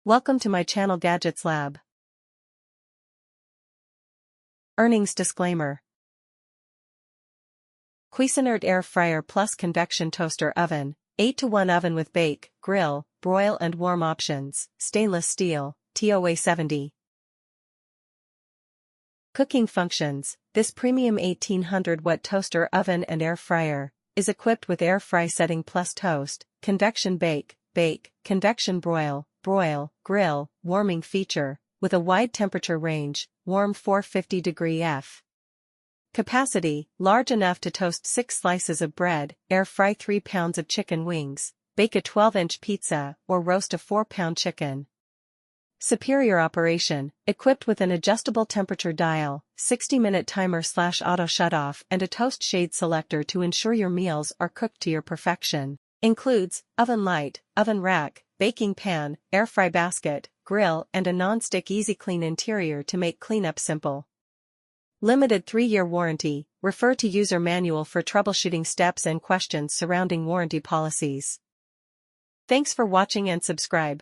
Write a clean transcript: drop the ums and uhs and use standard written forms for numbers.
Welcome to my channel Gadgets Lab. Earnings disclaimer. Cuisinart Air Fryer Plus Convection Toaster Oven, 8-to-1 oven with bake, grill, broil and warm options, stainless steel, TOA 70. Cooking functions. This premium 1800-watt toaster oven and air fryer is equipped with air fry setting plus toast, convection bake, convection broil, grill, warming feature, with a wide temperature range, warm 450° F. Capacity, large enough to toast 6 slices of bread, air fry 3 pounds of chicken wings, bake a 12-inch pizza, or roast a 4-pound chicken. Superior operation, equipped with an adjustable temperature dial, 60-minute timer/auto shutoff and a toast shade selector to ensure your meals are cooked to your perfection. Includes oven light, oven rack, baking pan, air fry basket, grill and a non-stick easy clean interior to make cleanup simple. Limited 3-year warranty. Refer to user manual for troubleshooting steps and questions surrounding warranty policies. Thanks for watching and subscribe.